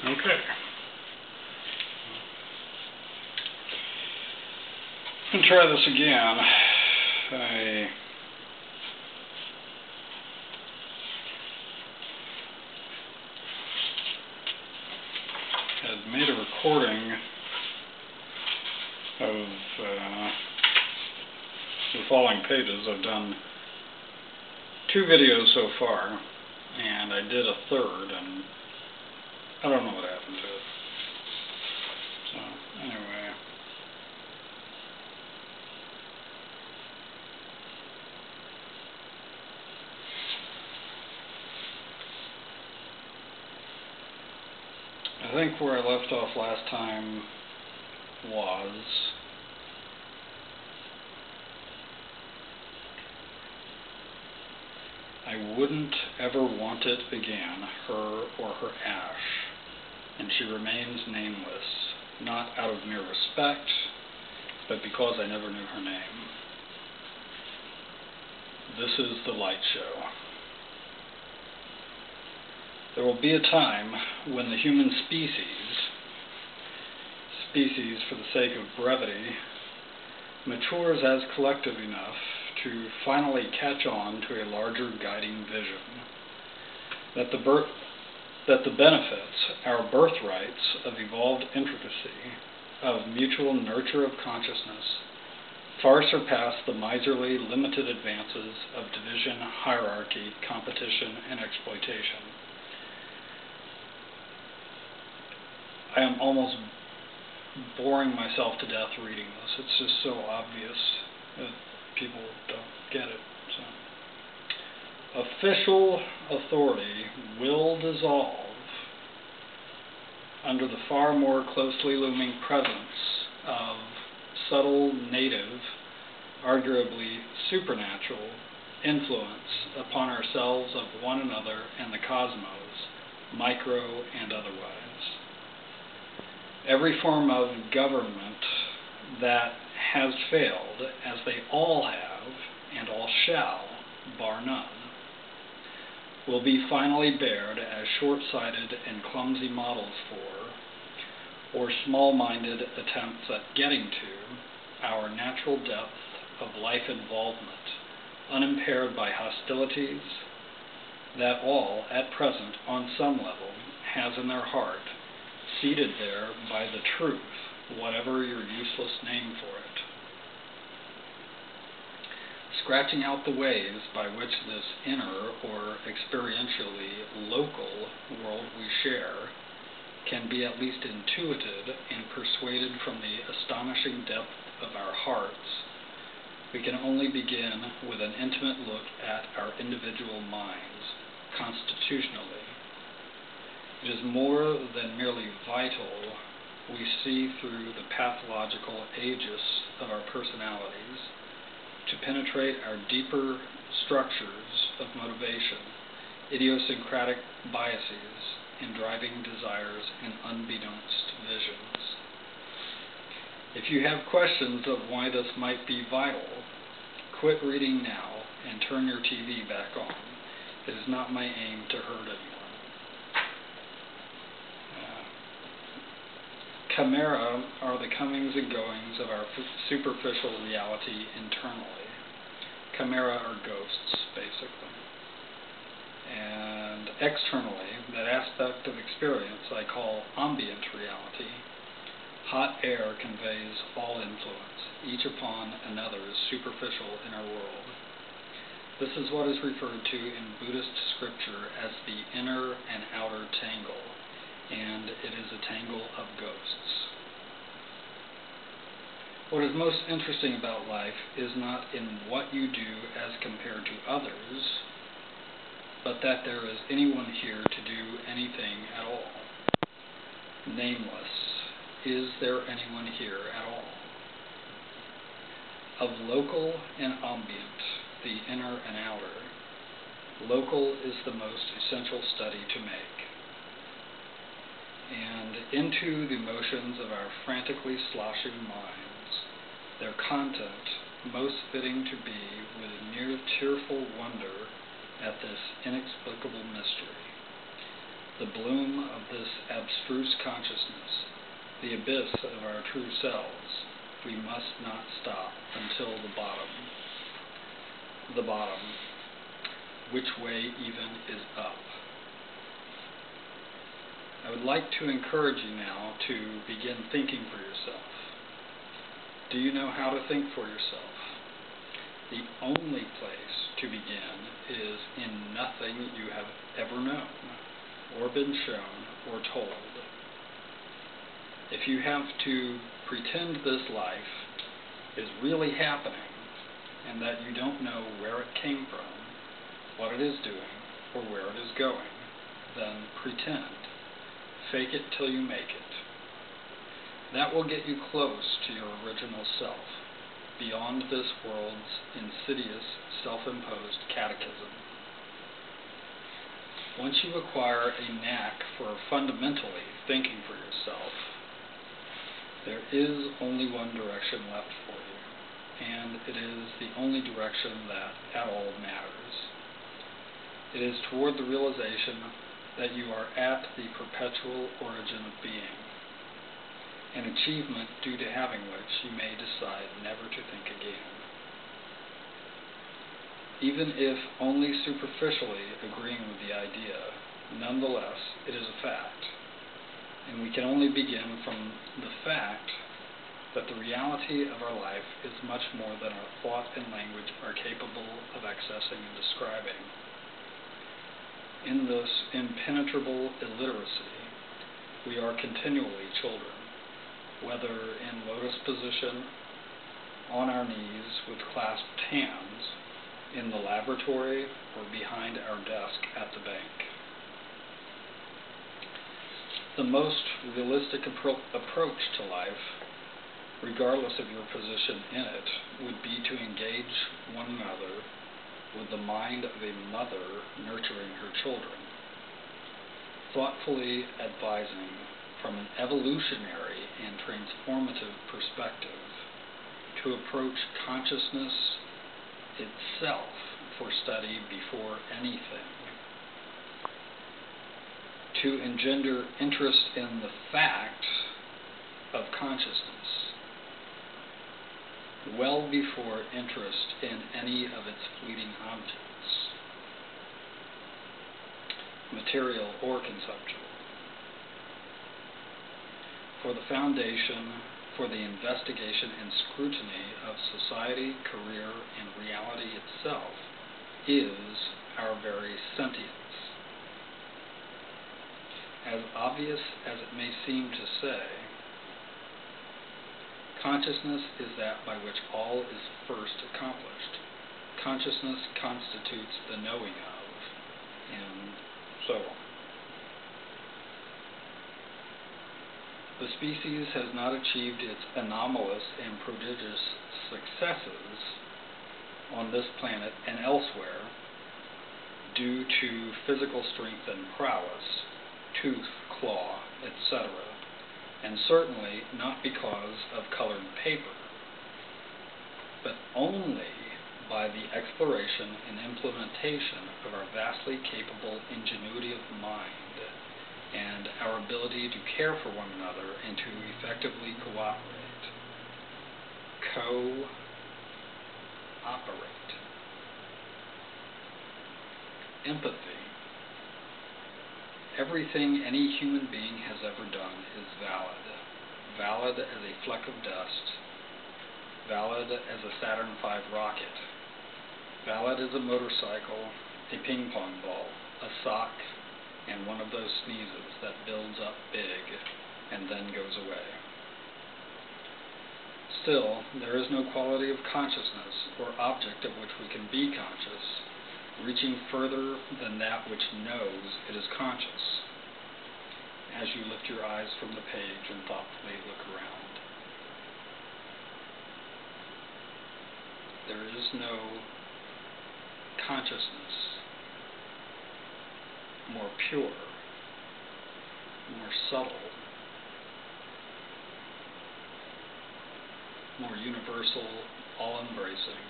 Okay. Let's try this again. I had made a recording of the following pages. I've done 2 videos so far, and I did a third, and I don't know what happened to it. So, anyway. I think where I left off last time was I wouldn't ever want it again, her or her ash, and she remains nameless, not out of mere respect, but because I never knew her name. This is the light show. There will be a time when the human species for the sake of brevity, matures as collective enough to finally catch on to a larger guiding vision, that the benefits, our birthrights of evolved intricacy, of mutual nurture of consciousness, far surpass the miserly, limited advances of division, hierarchy, competition, and exploitation. I am almost boring myself to death reading this. It's just so obvious that people don't get it. So, official authority will dissolve under the far more closely looming presence of subtle, native, arguably supernatural influence upon ourselves, of one another, and the cosmos, micro and otherwise. Every form of government that has failed, as they all have, and all shall, bar none, will be finally bared as short-sighted and clumsy models for, or small-minded attempts at getting to, our natural depth of life involvement, unimpaired by hostilities that all, at present, on some level, has in their heart, seated there by the truth, whatever your useless name for it. Scratching out the ways by which this inner or experientially local world we share can be at least intuited and persuaded from the astonishing depth of our hearts, we can only begin with an intimate look at our individual minds, constitutionally. It is more than merely vital we see through the pathological aegis of our personalities to penetrate our deeper structures of motivation, idiosyncratic biases, and driving desires and unbeknownst visions. If you have questions of why this might be vital, quit reading now and turn your TV back on. It is not my aim to hurt anyone. Chimera are the comings and goings of our superficial reality internally. Chimera are ghosts, basically. And externally, that aspect of experience I call ambient reality. Hot air conveys all influence, each upon another's superficial inner world. This is what is referred to in Buddhist scripture as the inner and outer tangle, and it is a tangle of ghosts. What is most interesting about life is not in what you do as compared to others, but that there is anyone here to do anything at all. Nameless, is there anyone here at all? Of local and ambient, the inner and outer, local is the most essential study to make. And into the motions of our frantically sloshing minds, their content most fitting to be with near tearful wonder at this inexplicable mystery. the bloom of this abstruse consciousness, the abyss of our true selves, we must not stop until the bottom. The bottom, which way even is up. I would like to encourage you now to begin thinking for yourself. Do you know how to think for yourself? The only place to begin is in nothing you have ever known, or been shown, or told. If you have to pretend this life is really happening, and that you don't know where it came from, what it is doing, or where it is going, then pretend. Fake it till you make it. That will get you close to your original self, beyond this world's insidious, self-imposed catechism. Once you acquire a knack for fundamentally thinking for yourself, there is only one direction left for you, and it is the only direction that at all matters. It is toward the realization that you are at the perpetual origin of being, an achievement due to having which you may decide never to think again. Even if only superficially agreeing with the idea, nonetheless it is a fact, and we can only begin from the fact that the reality of our life is much more than our thought and language are capable of accessing and describing. In this impenetrable illiteracy, we are continually children, whether in lotus position, on our knees with clasped hands, in the laboratory, or behind our desk at the bank. The most realistic approach to life, regardless of your position in it, would be to engage one another with the mind of a mother nurturing her children, thoughtfully advising from an evolutionary and transformative perspective to approach consciousness itself for study before anything, to engender interest in the fact of consciousness well before interest in any of its fleeting objects, material or conceptual. For the foundation for the investigation and scrutiny of society, career, and reality itself is our very sentience. As obvious as it may seem to say, consciousness is that by which all is first accomplished. Consciousness constitutes the knowing of, and so on. The species has not achieved its anomalous and prodigious successes on this planet and elsewhere due to physical strength and prowess, tooth, claw, etc., and certainly not because of colored paper, but only by the exploration and implementation of our vastly capable ingenuity of mind and our ability to care for one another and to effectively cooperate. Co-operate. Empathy. Everything any human being has ever done is valid. Valid as a fleck of dust. Valid as a Saturn V rocket. Valid as a motorcycle, a ping pong ball, a sock, and one of those sneezes that builds up big and then goes away. Still, there is no quality of consciousness or object of which we can be conscious, reaching further than that which knows it is conscious, as you lift your eyes from the page and thoughtfully look around. There is no consciousness more pure, more subtle, more universal, all-embracing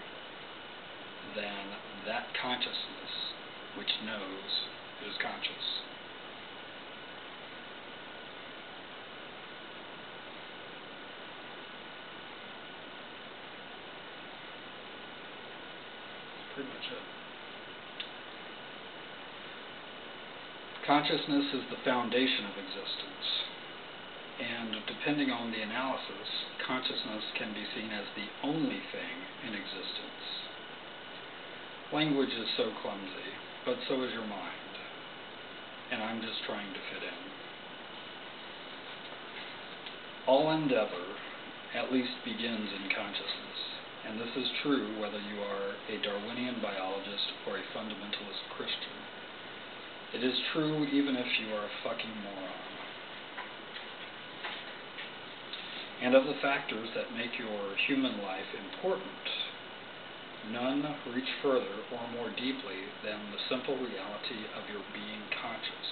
than that consciousness which knows it is conscious. Consciousness is the foundation of existence, and depending on the analysis, consciousness can be seen as the only thing in existence. Language is so clumsy, but so is your mind, and I'm just trying to fit in. All endeavor at least begins in consciousness, and this is true whether you are a Darwinian biologist or a fundamentalist Christian. It is true even if you are a fucking moron. And of the factors that make your human life important, none reach further or more deeply than the simple reality of your being conscious.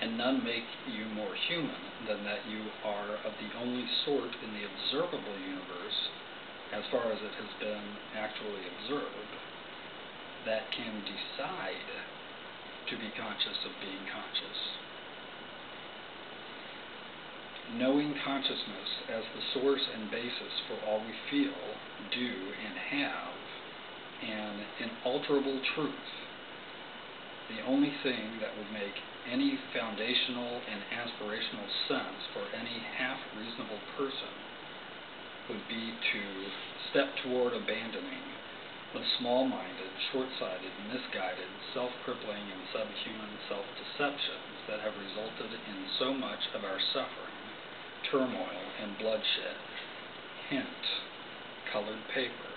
And none make you more human than that you are of the only sort in the observable universe, as far as it has been actually observed, that can decide to be conscious of being conscious. Knowing consciousness as the source and basis for all we feel, do, and have, an inalterable truth, the only thing that would make any foundational and aspirational sense for any half-reasonable person would be to step toward abandoning the small-minded, short-sighted, misguided, self-crippling, and subhuman self-deceptions that have resulted in so much of our suffering, turmoil, and bloodshed. Hint, colored paper.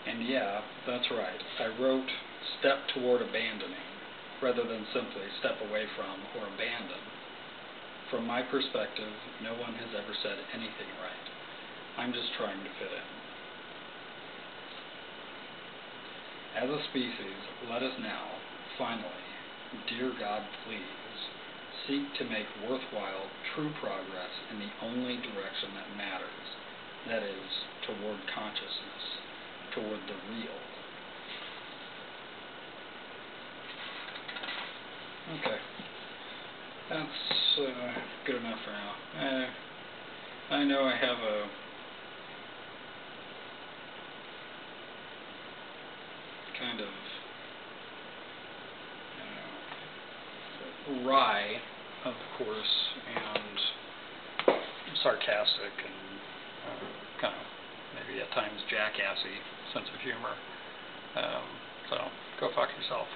And yeah, that's right, I wrote step toward abandoning, rather than simply step away from or abandon. From my perspective, no one has ever said anything right. I'm just trying to fit in. As a species, let us now, finally, dear God, please, seek to make worthwhile true progress in the only direction that matters, that is, toward consciousness, toward the real. Okay, that's good enough for now. I know I have a kind of wry, of course, and sarcastic and kind of maybe at times jackassy sense of humor. So go fuck yourself.